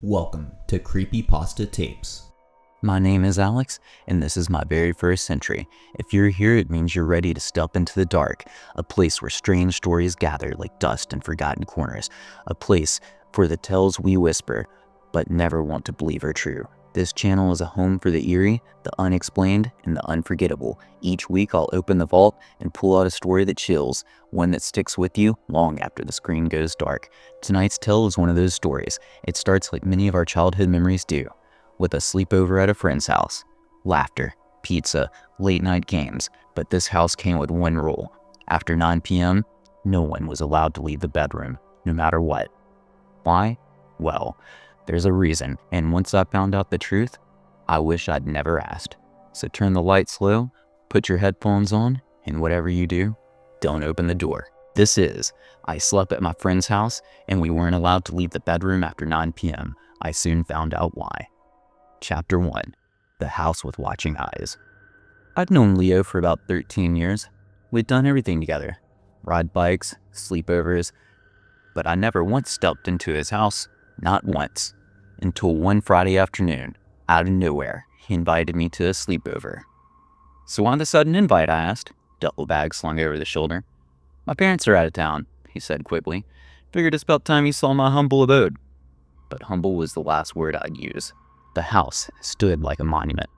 Welcome to Creepypasta Tapes. My name is Alex, and this is my very first entry. If you're here, it means you're ready to step into the dark, a place where strange stories gather like dust in forgotten corners, a place for the tales we whisper, but never want to believe are true. This channel is a home for the eerie, the unexplained, and the unforgettable. Each week I'll open the vault and pull out a story that chills, one that sticks with you long after the screen goes dark. Tonight's tale is one of those stories. It starts like many of our childhood memories do, with a sleepover at a friend's house, laughter, pizza, late night games, but this house came with one rule. After 9 p.m., no one was allowed to leave the bedroom, no matter what. Why? Well, there's a reason, and once I found out the truth, I wish I'd never asked. So turn the lights low, put your headphones on, and whatever you do, don't open the door. This is, I slept at my friend's house, and we weren't allowed to leave the bedroom after 9 p.m. I soon found out why. Chapter 1. The House with Watching Eyes. I'd known Leo for about 13 years. We'd done everything together. Ride bikes, sleepovers, but I never once stepped into his house, not once. Until one Friday afternoon, out of nowhere, he invited me to a sleepover. So why the sudden invite, I asked, duffel bag slung over the shoulder. My parents are out of town, he said quickly. Figured it's about time you saw my humble abode. But humble was the last word I'd use. The house stood like a monument,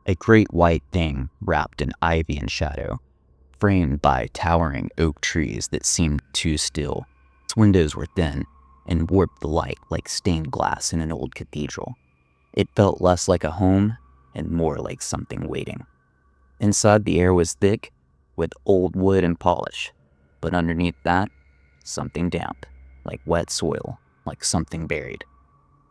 a great white thing wrapped in ivy and shadow, framed by towering oak trees that seemed too still. Its windows were thin and warped the light like stained glass in an old cathedral. It felt less like a home and more like something waiting. Inside, the air was thick with old wood and polish, but underneath that, something damp, like wet soil, like something buried.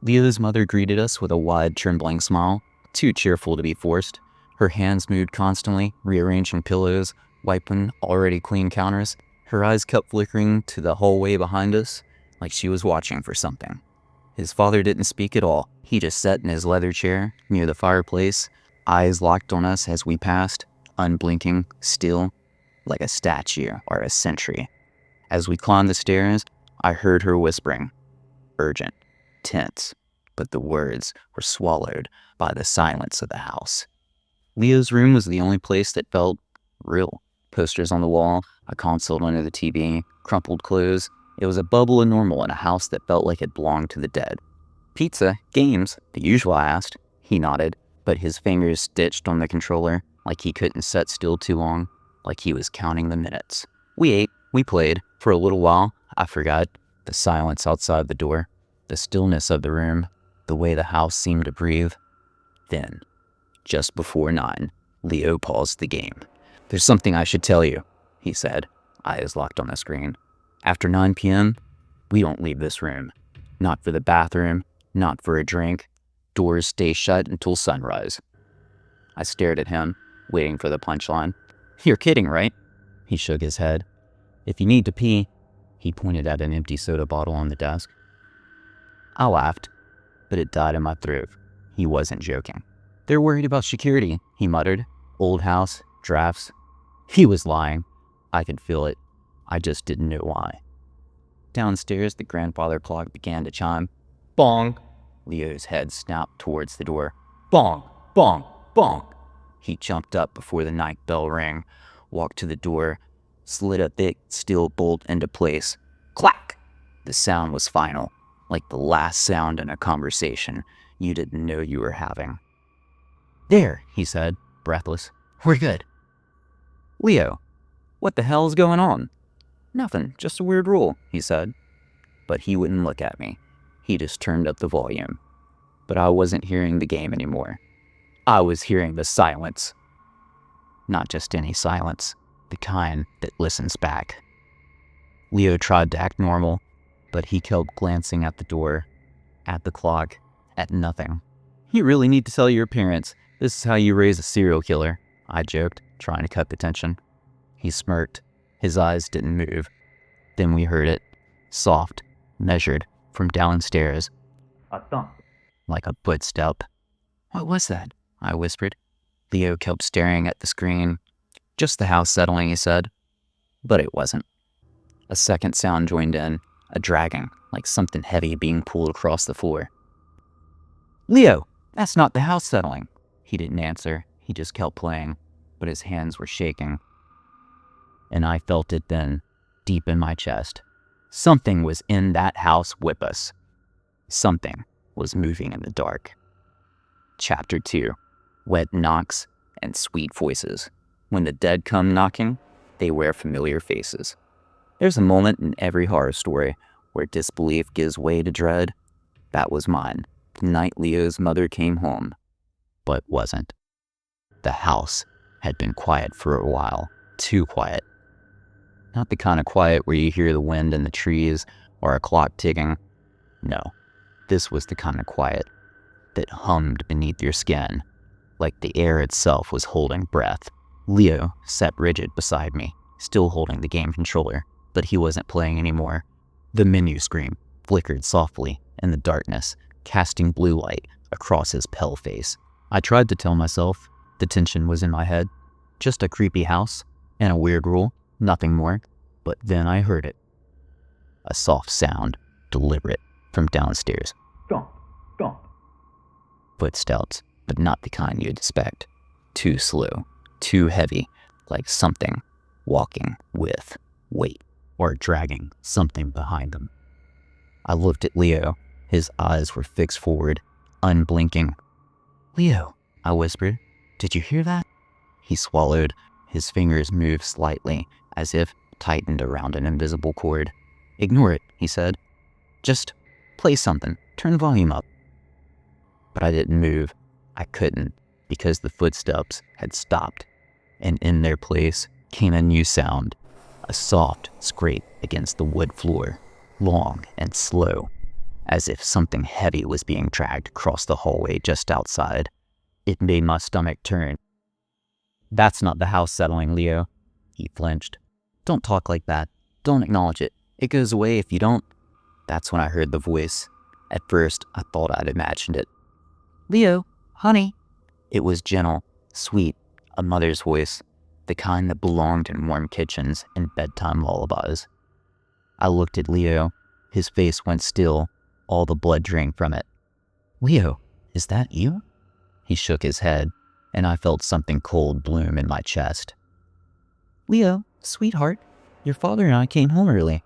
Leo's mother greeted us with a wide, trembling smile, too cheerful to be forced. Her hands moved constantly, rearranging pillows, wiping already clean counters. Her eyes kept flickering to the hallway behind us, like she was watching for something. His father didn't speak at all. He just sat in his leather chair near the fireplace, eyes locked on us as we passed, unblinking, still, like a statue or a sentry. As we climbed the stairs, I heard her whispering, urgent, tense, but the words were swallowed by the silence of the house. Leo's room was the only place that felt real. Posters on the wall, a console under the TV, crumpled clothes. It was a bubble of normal in a house that felt like it belonged to the dead. Pizza, games, the usual, I asked. He nodded, but his fingers stitched on the controller like he couldn't sit still too long, like he was counting the minutes. We ate, we played. For a little while, I forgot the silence outside the door, the stillness of the room, the way the house seemed to breathe. Then, just before 9, Leo paused the game. There's something I should tell you, he said, eyes locked on the screen. After 9 p.m., we don't leave this room. Not for the bathroom, not for a drink. Doors stay shut until sunrise. I stared at him, waiting for the punchline. You're kidding, right? He shook his head. If you need to pee, he pointed at an empty soda bottle on the desk. I laughed, but it died in my throat. He wasn't joking. They're worried about security, he muttered. Old house, drafts. He was lying. I could feel it. I just didn't know why. Downstairs, the grandfather clock began to chime. Bong! Leo's head snapped towards the door. Bong! Bong! Bong! He jumped up before the night bell rang, walked to the door, slid a thick steel bolt into place. Clack! The sound was final, like the last sound in a conversation you didn't know you were having. There, he said, breathless. We're good. Leo, what the hell's going on? Nothing, just a weird rule, he said. But he wouldn't look at me. He just turned up the volume. But I wasn't hearing the game anymore. I was hearing the silence. Not just any silence, the kind that listens back. Leo tried to act normal, but he kept glancing at the door, at the clock, at nothing. You really need to tell your parents. This is how you raise a serial killer, I joked, trying to cut the tension. He smirked. His eyes didn't move. Then we heard it, soft, measured, from downstairs. A thump. Like a footstep. What was that? I whispered. Leo kept staring at the screen. Just the house settling, he said. But it wasn't. A second sound joined in, a dragging, like something heavy being pulled across the floor. Leo, that's not the house settling. He didn't answer. He just kept playing, but his hands were shaking. And I felt it then, deep in my chest. Something was in that house with us. Something was moving in the dark. Chapter 2. Wet knocks and sweet voices. When the dead come knocking, they wear familiar faces. There's a moment in every horror story where disbelief gives way to dread. That was mine. The night Leo's mother came home, but wasn't. The house had been quiet for a while, too quiet. Not the kind of quiet where you hear the wind in the trees or a clock ticking. No, this was the kind of quiet that hummed beneath your skin, like the air itself was holding breath. Leo sat rigid beside me, still holding the game controller, but he wasn't playing anymore. The menu screen flickered softly in the darkness, casting blue light across his pale face. I tried to tell myself the tension was in my head. Just a creepy house and a weird rule, nothing more. But then I heard it. A soft sound, deliberate, from downstairs. Gone. Footsteps, but not the kind you'd expect. Too slow, too heavy, like something walking with weight or dragging something behind them. I looked at Leo. His eyes were fixed forward, unblinking. "Leo," I whispered, "did you hear that?" He swallowed. His fingers moved slightly, as if tightened around an invisible cord. "Ignore it," he said. "Just play something. Turn the volume up." But I didn't move. I couldn't, because the footsteps had stopped, and in their place came a new sound, a soft scrape against the wood floor, long and slow, as if something heavy was being dragged across the hallway just outside. It made my stomach turn. "That's not the house settling, Leo." He flinched. "Don't talk like that. Don't acknowledge it. It goes away if you don't." That's when I heard the voice. At first, I thought I'd imagined it. "Leo, honey." It was gentle, sweet, a mother's voice, the kind that belonged in warm kitchens and bedtime lullabies. I looked at Leo. His face went still, all the blood drained from it. "Leo, is that you?" He shook his head, and I felt something cold bloom in my chest. "Leo, sweetheart, your father and I came home early,"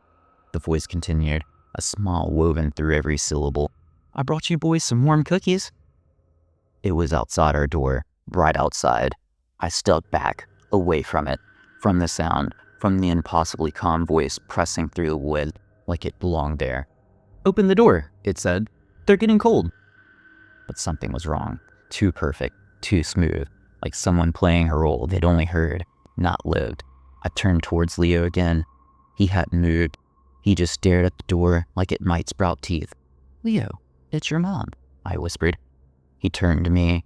the voice continued, a smile woven through every syllable. "I brought you boys some warm cookies." It was outside our door, right outside. I stepped back, away from it, from the sound, from the impossibly calm voice pressing through the wood like it belonged there. "Open the door," it said. "They're getting cold." But something was wrong. Too perfect, too smooth, like someone playing a role they'd only heard, not lived. I turned towards Leo again. He hadn't moved. He just stared at the door like it might sprout teeth. "Leo, it's your mom," I whispered. He turned to me,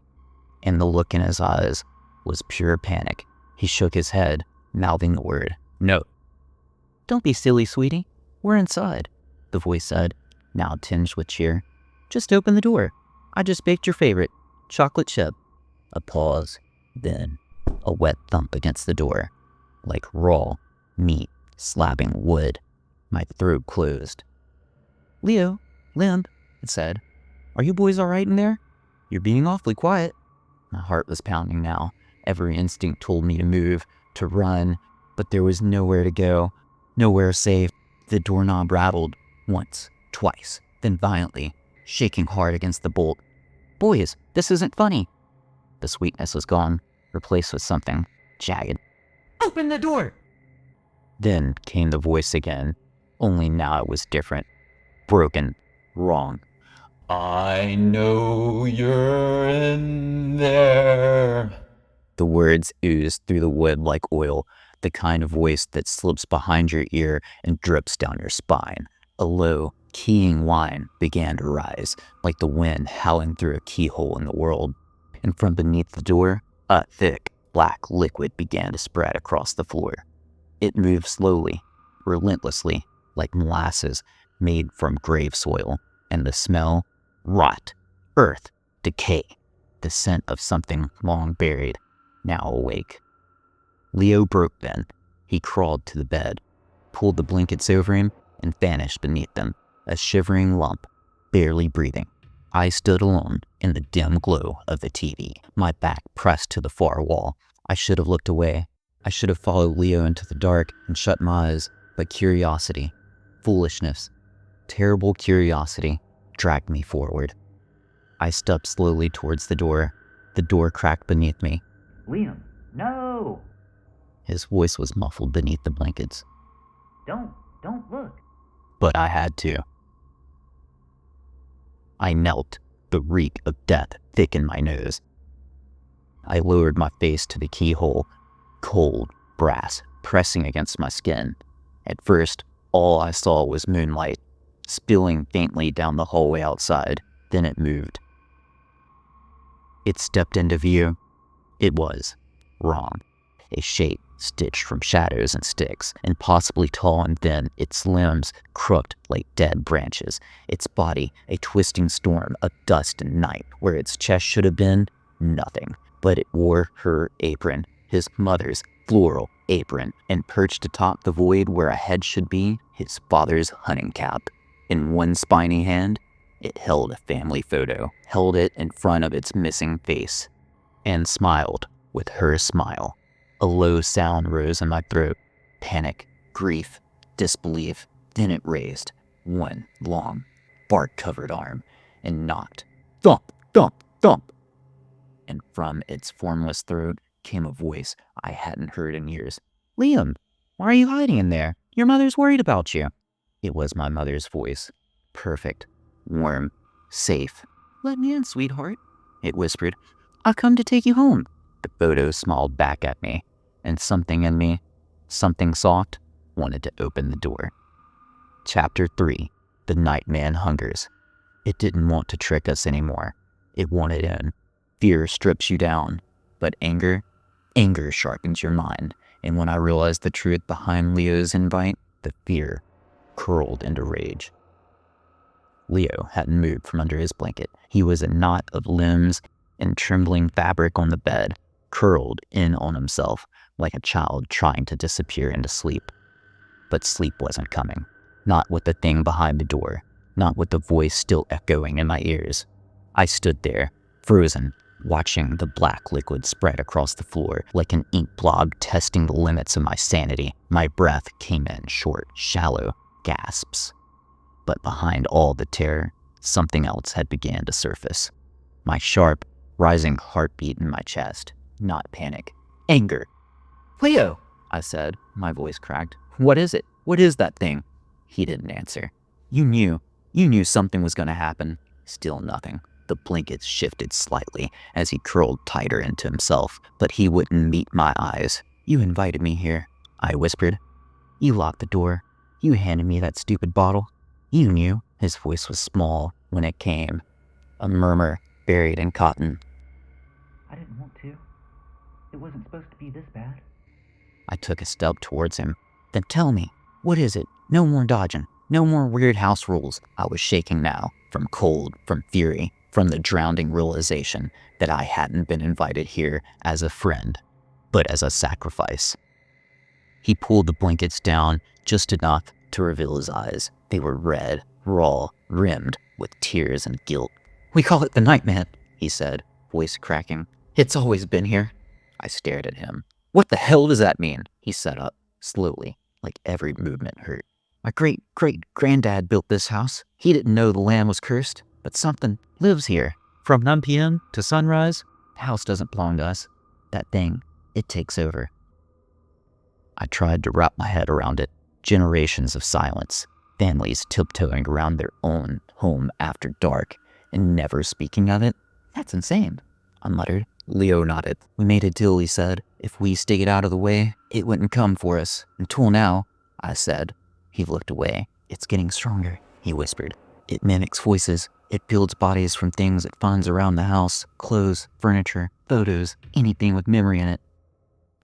and the look in his eyes was pure panic. He shook his head, mouthing the word, "No." "Don't be silly, sweetie. We're inside," the voice said, now tinged with cheer. "Just open the door. I just baked your favorite, chocolate chip." A pause, then a wet thump against the door, like raw meat slapping wood. My throat closed. "Leo, Limp," it said. "Are you boys all right in there? You're being awfully quiet." My heart was pounding now. Every instinct told me to move, to run, but there was nowhere to go, nowhere safe. The doorknob rattled, once, twice, then violently, shaking hard against the bolt. "Boys, this isn't funny." The sweetness was gone, replaced with something jagged. "Open the door!" Then came the voice again, only now it was different. Broken, wrong. I know you're in there. The words oozed through the wood like oil, the kind of voice that slips behind your ear and drips down your spine. A low, keying whine began to rise, like the wind howling through a keyhole in the world. And from beneath the door, a thick, black liquid began to spread across the floor. It moved slowly, relentlessly, like molasses made from grave soil, and the smell, rot, earth, decay, the scent of something long buried, now awake. Leo broke then. He crawled to the bed, pulled the blankets over him, and vanished beneath them, a shivering lump, barely breathing. I stood alone in the dim glow of the TV, my back pressed to the far wall. I should have looked away. I should have followed Leo into the dark and shut my eyes, but curiosity, foolishness, terrible curiosity dragged me forward. I stepped slowly towards the door. The door cracked beneath me. Liam, no! His voice was muffled beneath the blankets. Don't look. But I had to. I knelt, the reek of death thick in my nose. I lowered my face to the keyhole, cold brass pressing against my skin. At first, all I saw was moonlight, spilling faintly down the hallway outside. Then it moved. It stepped into view. It was wrong. A shape stitched from shadows and sticks, impossibly tall and thin, its limbs crooked like dead branches, its body a twisting storm of dust and night. Where its chest should have been, nothing. But it wore her apron, his mother's floral apron, and perched atop the void where a head should be, his father's hunting cap. In one spiny hand, it held a family photo, held it in front of its missing face, and smiled with her smile. A low sound rose in my throat. Panic, grief, disbelief. Then it raised one long, bark-covered arm and knocked. Thump, thump, thump. And from its formless throat came a voice I hadn't heard in years. Liam, why are you hiding in there? Your mother's worried about you. It was my mother's voice. Perfect, warm, safe. Let me in, sweetheart, it whispered. I've come to take you home. The photo smiled back at me, and something in me, something soft, wanted to open the door. Chapter 3. The Nightman Hungers. It didn't want to trick us anymore. It wanted in. Fear strips you down, but anger sharpens your mind. And when I realized the truth behind Leo's invite, the fear curled into rage. Leo hadn't moved from under his blanket. He was a knot of limbs and trembling fabric on the bed, curled in on himself like a child trying to disappear into sleep. But sleep wasn't coming. Not with the thing behind the door, not with the voice still echoing in my ears. I stood there, frozen, watching the black liquid spread across the floor like an ink blob testing the limits of my sanity. My breath came in short, shallow gasps. But behind all the terror, something else had began to surface. My sharp, rising heartbeat in my chest. Not panic. Anger. Leo, I said, my voice cracked. What is it? What is that thing? He didn't answer. You knew something was going to happen. Still nothing. The blankets shifted slightly as he curled tighter into himself, but he wouldn't meet my eyes. You invited me here, I whispered. You locked the door. You handed me that stupid bottle. You knew. His voice was small when it came, a murmur buried in cotton. I didn't want to. It wasn't supposed to be this bad. I took a step towards him. Then tell me, what is it? No more dodging. No more weird house rules. I was shaking now, from cold, from fury, from the drowning realization that I hadn't been invited here as a friend, but as a sacrifice. He pulled the blankets down just enough to reveal his eyes. They were red, raw, rimmed with tears and guilt. We call it the Nightman, he said, voice cracking. It's always been here. I stared at him. What the hell does that mean? He sat up, slowly, like every movement hurt. My great-great-granddad built this house. He didn't know the land was cursed, but something lives here. From 9 p.m. to sunrise, the house doesn't belong to us. That thing, it takes over. I tried to wrap my head around it. Generations of silence, families tiptoeing around their own home after dark, and never speaking of it. That's insane, I muttered. Leo nodded. We made a deal, he said. If we stayed out of the way, it wouldn't come for us. Until now, I said. He looked away. It's getting stronger, he whispered. It mimics voices. It builds bodies from things it finds around the house. Clothes, furniture, photos, anything with memory in it.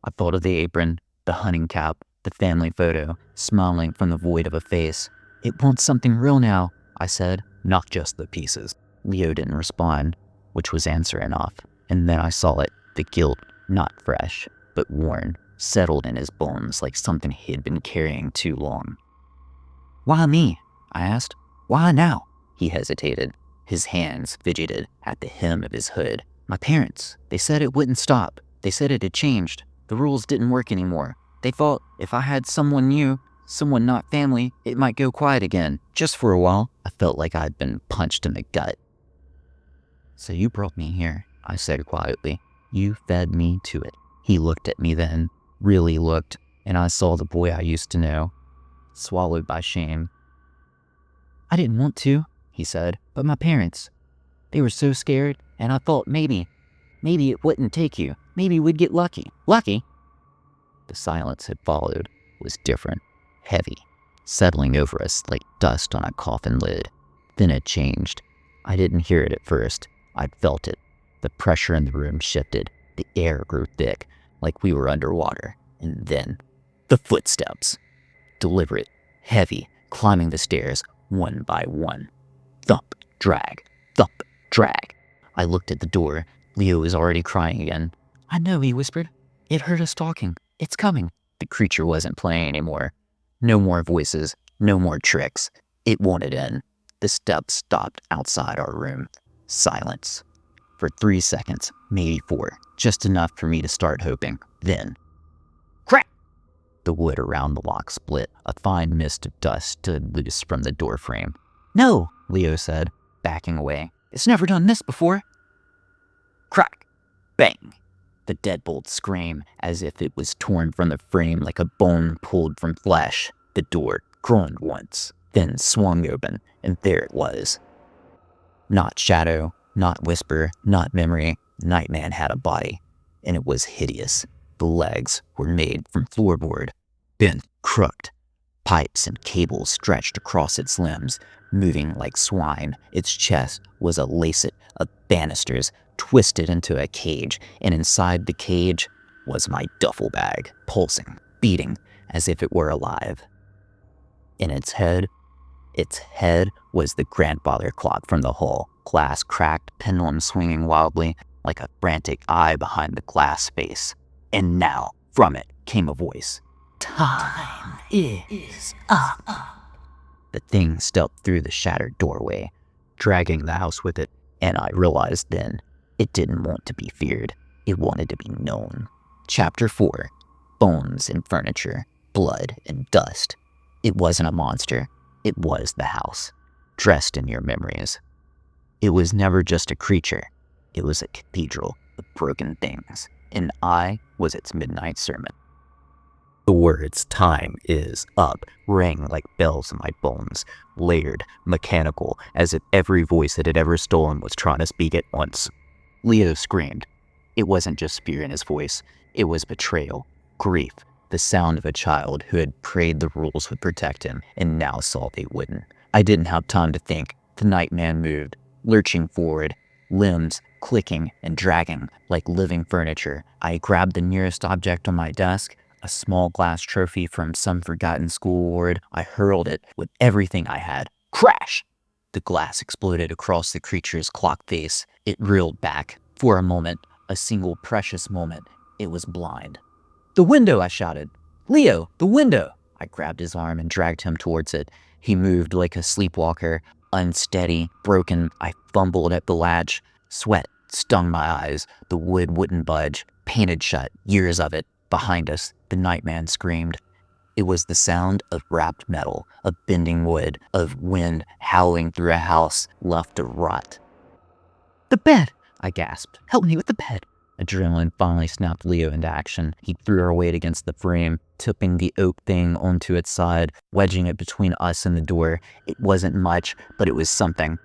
I thought of the apron, the hunting cap, the family photo, smiling from the void of a face. It wants something real now, I said. Not just the pieces. Leo didn't respond, which was answer enough. And then I saw it, the guilt, not fresh, but worn, settled in his bones like something he'd been carrying too long. Why me? I asked. Why now? He hesitated. His hands fidgeted at the hem of his hood. My parents, they said it wouldn't stop. They said it had changed. The rules didn't work anymore. They thought if I had someone new, someone not family, it might go quiet again. Just for a while, I felt like I'd been punched in the gut. So you brought me here, I said quietly. You fed me to it. He looked at me then, really looked, and I saw the boy I used to know, swallowed by shame. I didn't want to, he said, but my parents, they were so scared, and I thought maybe it wouldn't take you. Maybe we'd get lucky. Lucky? The silence that followed was different, heavy, settling over us like dust on a coffin lid. Then it changed. I didn't hear it at first. I'd felt it. The pressure in the room shifted. The air grew thick, like we were underwater. And then, the footsteps. Deliberate, heavy, climbing the stairs, one by one. Thump, drag, thump, drag. I looked at the door. Leo was already crying again. I know, he whispered. It heard us talking. It's coming. The creature wasn't playing anymore. No more voices, no more tricks. It wanted in. The steps stopped outside our room. Silence. For 3 seconds, maybe 4, just enough for me to start hoping. Then, crack! The wood around the lock split. A fine mist of dust stood loose from the doorframe. No, Leo said, backing away. It's never done this before. Crack! Bang! The deadbolt screamed as if it was torn from the frame like a bone pulled from flesh. The door groaned once, then swung open, and there it was. Not shadow, not whisper, not memory. Nightman had a body, and it was hideous. The legs were made from floorboard, bent, crooked. Pipes and cables stretched across its limbs, moving like swine. Its chest was a lacet of banisters twisted into a cage, and inside the cage was my duffel bag, pulsing, beating as if it were alive. In its head was the grandfather clock from the hall, glass cracked, pendulum swinging wildly like a frantic eye behind the glass face. And now, from it came a voice. Time is up. The thing stepped through the shattered doorway, dragging the house with it, and I realized then it didn't want to be feared. It wanted to be known. Chapter 4. Bones and furniture, blood and dust. It wasn't a monster. It was the house, dressed in your memories. It was never just a creature. It was a cathedral of broken things, and I was its midnight sermon. The words, time is up, rang like bells in my bones, layered, mechanical, as if every voice that had ever stolen was trying to speak at once. Leo screamed. It wasn't just fear in his voice. It was betrayal, grief, the sound of a child who had prayed the rules would protect him and now saw they wouldn't. I didn't have time to think. The nightman moved, lurching forward, limbs clicking and dragging like living furniture. I grabbed the nearest object on my desk, a small glass trophy from some forgotten school award. I hurled it with everything I had. Crash! The glass exploded across the creature's clock face. It reeled back. For a moment, a single precious moment, it was blind. The window, I shouted. Leo, the window! I grabbed his arm and dragged him towards it. He moved like a sleepwalker, unsteady, broken. I fumbled at the latch. Sweat stung my eyes. The wood wouldn't budge. Painted shut, years of it. Behind us, the nightman screamed. It was the sound of wrapped metal, of bending wood, of wind howling through a house left to rot. The bed! I gasped. Help me with the bed! Adrenaline finally snapped Leo into action. He threw our weight against the frame, tipping the oak thing onto its side, wedging it between us and the door. It wasn't much, but it was something.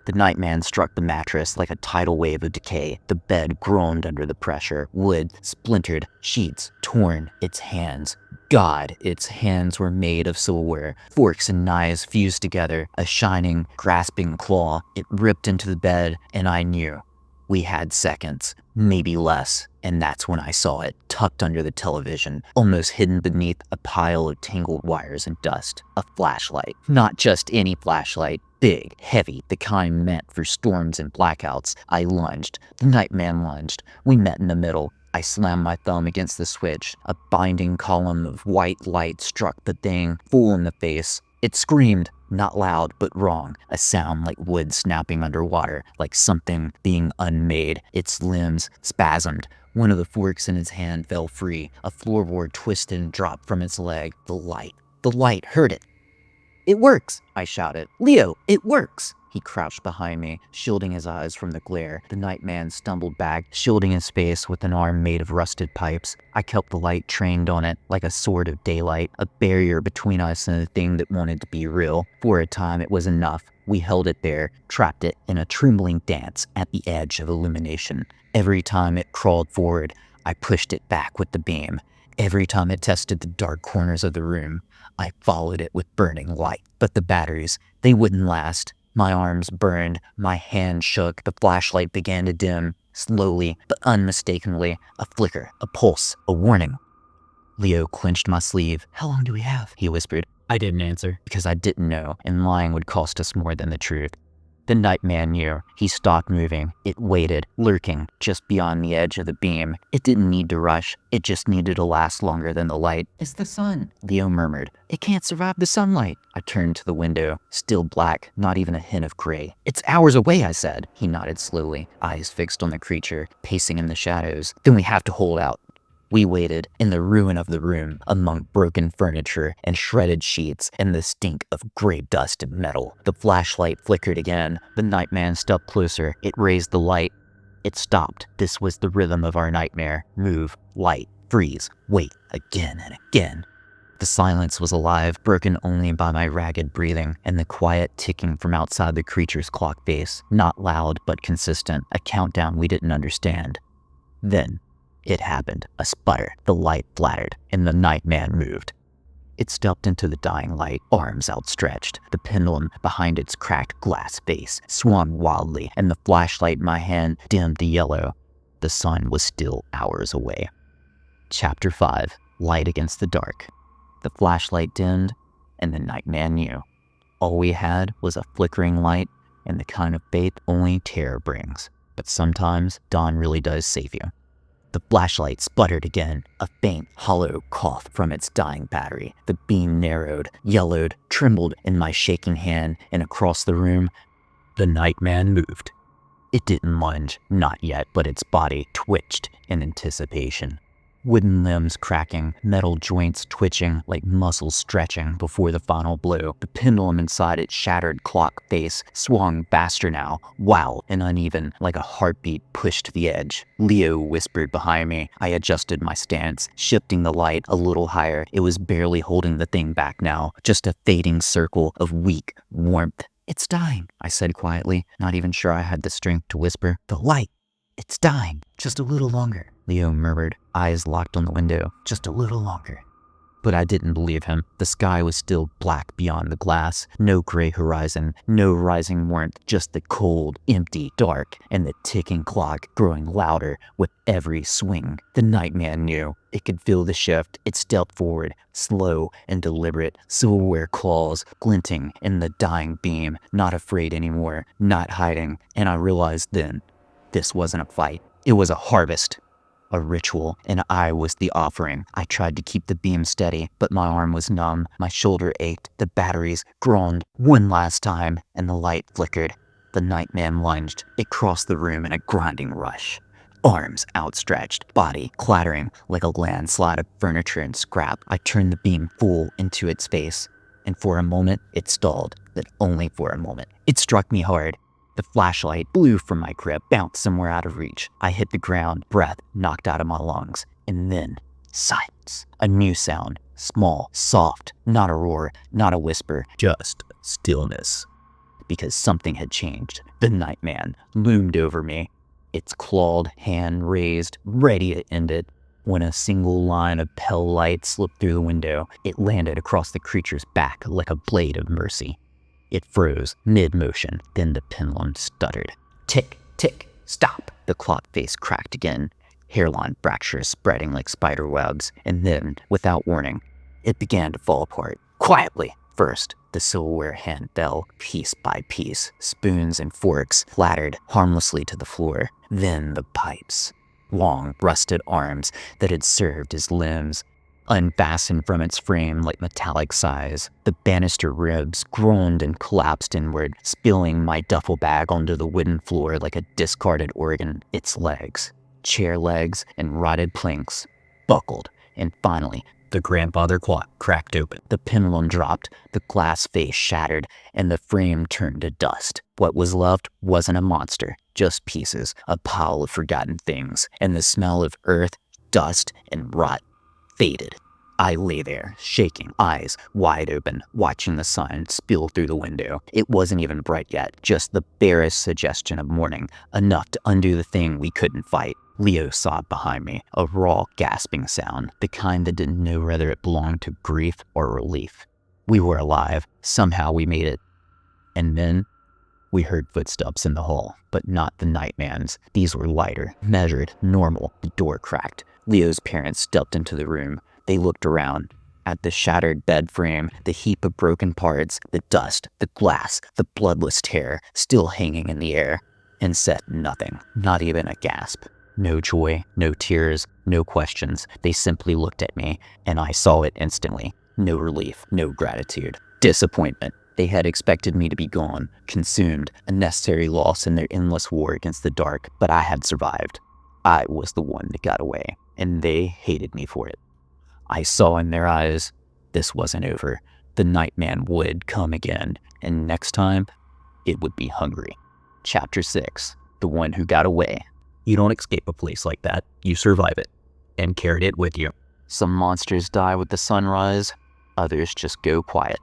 The nightman struck the mattress like a tidal wave of decay. The bed groaned under the pressure. Wood splintered, sheets torn. Its hands. God, its hands were made of silverware. Forks and knives fused together. A shining, grasping claw. It ripped into the bed, and I knew. We had seconds, maybe less, and that's when I saw it, tucked under the television, almost hidden beneath a pile of tangled wires and dust. A flashlight. Not just any flashlight. Big, heavy, the kind meant for storms and blackouts. I lunged. The nightman lunged. We met in the middle. I slammed my thumb against the switch. A binding column of white light struck the thing full in the face. It screamed. Not loud, but wrong. A sound like wood snapping underwater, like something being unmade. Its limbs spasmed. One of the forks in his hand fell free. A floorboard twisted and dropped from its leg. The light heard it. "It works!" I shouted. "Leo, it works!" He crouched behind me, shielding his eyes from the glare. The nightman stumbled back, shielding his face with an arm made of rusted pipes. I kept the light trained on it, like a sword of daylight, a barrier between us and the thing that wanted to be real. For a time, it was enough. We held it there, trapped it in a trembling dance at the edge of illumination. Every time it crawled forward, I pushed it back with the beam. Every time it tested the dark corners of the room, I followed it with burning light. But the batteries, they wouldn't last. My arms burned, my hand shook, the flashlight began to dim, slowly but unmistakably. A flicker, a pulse, a warning. Leo clenched my sleeve. "How long do we have?" he whispered. I didn't answer, because I didn't know, and lying would cost us more than the truth. The nightman knew. He stopped moving. It waited, lurking, just beyond the edge of the beam. It didn't need to rush. It just needed to last longer than the light. "It's the sun," Leo murmured. "It can't survive the sunlight." I turned to the window, still black, not even a hint of gray. "It's hours away," I said. He nodded slowly, eyes fixed on the creature, pacing in the shadows. "Then we have to hold out." We waited in the ruin of the room, among broken furniture and shredded sheets and the stink of grape dust and metal. The flashlight flickered again. The nightman stepped closer. It raised the light. It stopped. This was the rhythm of our nightmare. Move, light, freeze, wait, again and again. The silence was alive, broken only by my ragged breathing and the quiet ticking from outside the creature's clock face. Not loud, but consistent. A countdown we didn't understand. Then it happened. A sputter. The light flattered, and the nightman moved. It stepped into the dying light, arms outstretched. The pendulum behind its cracked glass base swung wildly, and the flashlight in my hand dimmed the yellow. The sun was still hours away. Chapter 5. Light against the dark. The flashlight dimmed, and the nightman knew. All we had was a flickering light and the kind of faith only terror brings. But sometimes dawn really does save you. The flashlight sputtered again, a faint, hollow cough from its dying battery. The beam narrowed, yellowed, trembled in my shaking hand, and across the room, the nightman moved. It didn't lunge, not yet, but its body twitched in anticipation. Wooden limbs cracking, metal joints twitching like muscles stretching before the final blow. The pendulum inside its shattered clock face swung faster now, wild and uneven, like a heartbeat pushed to the edge. Leo whispered behind me. I adjusted my stance, shifting the light a little higher. It was barely holding the thing back now, just a fading circle of weak warmth. "It's dying," I said quietly, not even sure I had the strength to whisper. "The light, it's dying. Just a little longer," Leo murmured, eyes locked on the window. "Just a little longer." But I didn't believe him. The sky was still black beyond the glass. No gray horizon, no rising warmth, just the cold, empty dark, and the ticking clock growing louder with every swing. The nightman knew. It could feel the shift. It stepped forward, slow and deliberate, silverware claws glinting in the dying beam, not afraid anymore, not hiding. And I realized then, this wasn't a fight. It was a harvest. A ritual, and I was the offering. I tried to keep the beam steady, but my arm was numb, my shoulder ached, the batteries groaned one last time, and the light flickered. The nightman lunged. It crossed the room in a grinding rush. Arms outstretched, body clattering like a landslide of furniture and scrap. I turned the beam full into its face, and for a moment it stalled, but only for a moment. It struck me hard. The flashlight blew from my grip, bounced somewhere out of reach. I hit the ground, breath knocked out of my lungs. And then, silence. A new sound, small, soft, not a roar, not a whisper, just stillness. Because something had changed. The nightman loomed over me, its clawed hand raised, ready to end it. When a single line of pale light slipped through the window, it landed across the creature's back like a blade of mercy. It froze mid-motion, then the pendulum stuttered. Tick, tick, stop. The clock face cracked again, hairline fractures spreading like spider webs, and then, without warning, it began to fall apart. Quietly. First, the silverware hand fell, piece by piece. Spoons and forks clattered harmlessly to the floor. Then the pipes. Long, rusted arms that had served as limbs. unfastened from its frame like metallic sighs. The banister ribs groaned and collapsed inward, spilling my duffel bag onto the wooden floor like a discarded organ. Its legs, chair legs, and rotted planks buckled, and finally, the grandfather clock cracked open. The pendulum dropped, the glass face shattered, and the frame turned to dust. What was left wasn't a monster, just pieces, a pile of forgotten things, and the smell of earth, dust, and rot faded. I lay there, shaking, eyes wide open, watching the sun spill through the window. It wasn't even bright yet, just the barest suggestion of morning, enough to undo the thing we couldn't fight. Leo sobbed behind me, a raw, gasping sound, the kind that didn't know whether it belonged to grief or relief. We were alive. Somehow we made it. And then we heard footsteps in the hall, but not the Nightman's. These were lighter, measured, normal. The door cracked. Leo's parents stepped into the room. They looked around at the shattered bed frame, the heap of broken parts, the dust, the glass, the bloodless tear still hanging in the air, and said nothing, not even a gasp. No joy, no tears, no questions. They simply looked at me, and I saw it instantly. No relief, no gratitude. Disappointment. They had expected me to be gone, consumed, a necessary loss in their endless war against the dark, but I had survived. I was the one that got away, and they hated me for it. I saw in their eyes, this wasn't over. The Nightman would come again, and next time, it would be hungry. Chapter 6. The One Who Got Away. You don't escape a place like that. You survive it, and carried it with you. Some monsters die with the sunrise, others just go quiet,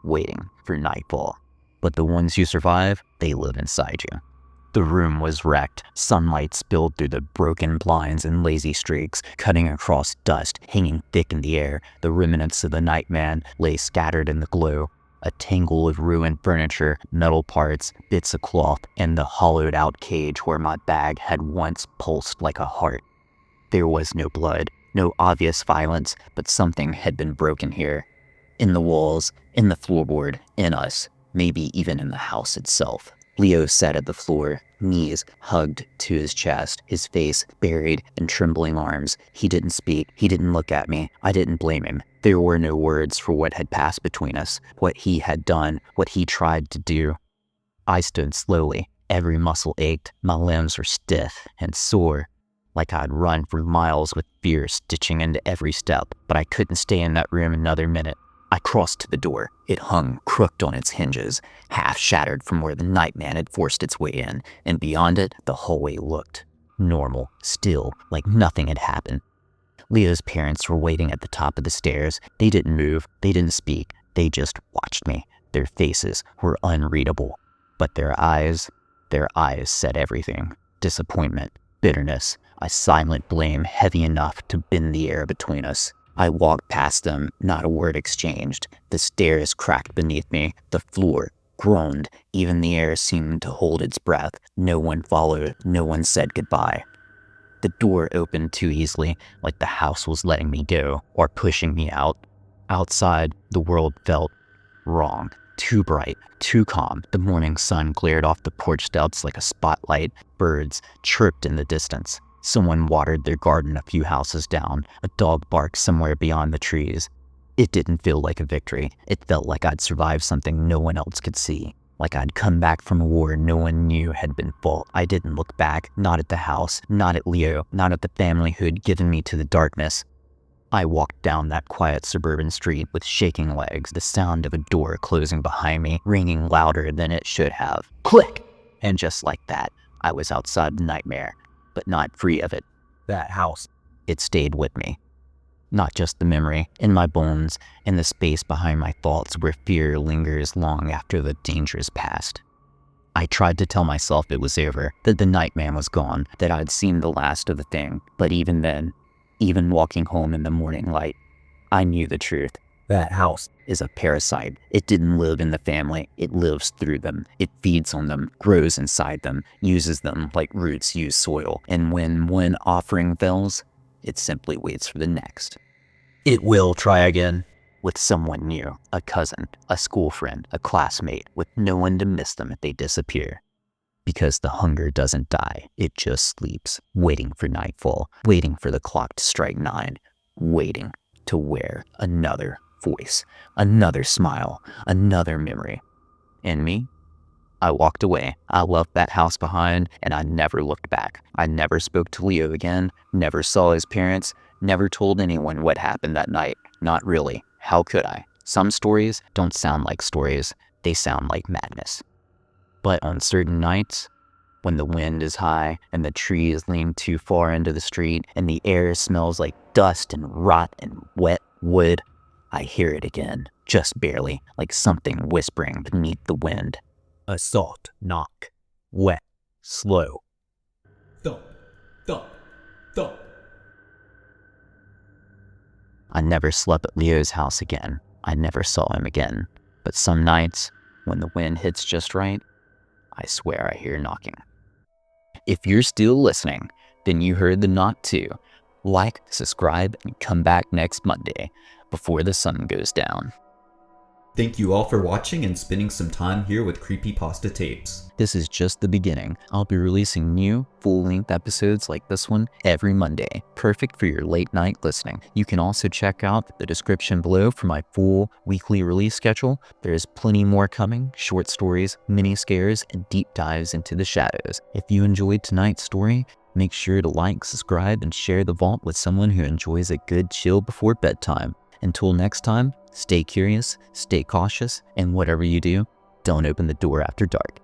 waiting for nightfall. But the ones who survive, they live inside you. The room was wrecked. Sunlight spilled through the broken blinds in lazy streaks, cutting across dust, hanging thick in the air. The remnants of the Nightman lay scattered in the glow. A tangle of ruined furniture, metal parts, bits of cloth, and the hollowed-out cage where my bag had once pulsed like a heart. There was no blood, no obvious violence, but something had been broken here. In the walls, in the floorboard, in us, maybe even in the house itself. Leo sat at the floor, knees hugged to his chest, his face buried in trembling arms. He didn't speak. He didn't look at me. I didn't blame him. There were no words for what had passed between us, what he had done, what he tried to do. I stood slowly. Every muscle ached. My limbs were stiff and sore, like I'd run for miles with fear stitching into every step, but I couldn't stay in that room another minute. I crossed to the door. It hung crooked on its hinges, half shattered from where the Nightman had forced its way in, and beyond it, the hallway looked normal, still, like nothing had happened. Leo's parents were waiting at the top of the stairs. They didn't move, they didn't speak, they just watched me. Their faces were unreadable, but their eyes said everything. Disappointment, bitterness, a silent blame heavy enough to bend the air between us. I walked past them, not a word exchanged. The stairs cracked beneath me. The floor groaned. Even the air seemed to hold its breath. No one followed. No one said goodbye. The door opened too easily, like the house was letting me go, or pushing me out. Outside, the world felt wrong. Too bright, too calm. The morning sun glared off the porch steps like a spotlight. Birds chirped in the distance. Someone watered their garden a few houses down. A dog barked somewhere beyond the trees. It didn't feel like a victory. It felt like I'd survived something no one else could see. Like I'd come back from a war no one knew had been fought. I didn't look back, not at the house, not at Leo, not at the family who had given me to the darkness. I walked down that quiet suburban street with shaking legs, the sound of a door closing behind me ringing louder than it should have. Click! And just like that, I was outside the nightmare, but not free of it. That house, it stayed with me. Not just the memory, in my bones, in the space behind my thoughts where fear lingers long after the danger's past. I tried to tell myself it was over, that the Nightman was gone, that I'd seen the last of the thing, but even then, even walking home in the morning light, I knew the truth. That house is a parasite. It didn't live in the family. It lives through them. It feeds on them, grows inside them, uses them like roots use soil. And when one offering fails, it simply waits for the next. It will try again. With someone new, a cousin, a school friend, a classmate, with no one to miss them if they disappear. Because the hunger doesn't die. It just sleeps, waiting for nightfall, waiting for the clock to strike 9, waiting to wear another voice, another smile, another memory. And me? I walked away. I left that house behind, and I never looked back. I never spoke to Leo again, never saw his parents, never told anyone what happened that night. Not really. How could I? Some stories don't sound like stories, they sound like madness. But on certain nights, when the wind is high and the trees lean too far into the street and the air smells like dust and rot and wet wood, I hear it again, just barely, like something whispering beneath the wind. A soft knock, wet, slow. Thump, thump, thump. I never slept at Leo's house again. I never saw him again. But some nights, when the wind hits just right, I swear I hear knocking. If you're still listening, then you heard the knock too. Like, subscribe, and come back next Monday before the sun goes down. Thank you all for watching and spending some time here with Creepypasta Tapes. This is just the beginning. I'll be releasing new, full-length episodes like this one every Monday, perfect for your late-night listening. You can also check out the description below for my full weekly release schedule. There's plenty more coming, short stories, mini scares, and deep dives into the shadows. If you enjoyed tonight's story, make sure to like, subscribe, and share the vault with someone who enjoys a good chill before bedtime. Until next time, stay curious, stay cautious, and whatever you do, don't open the door after dark.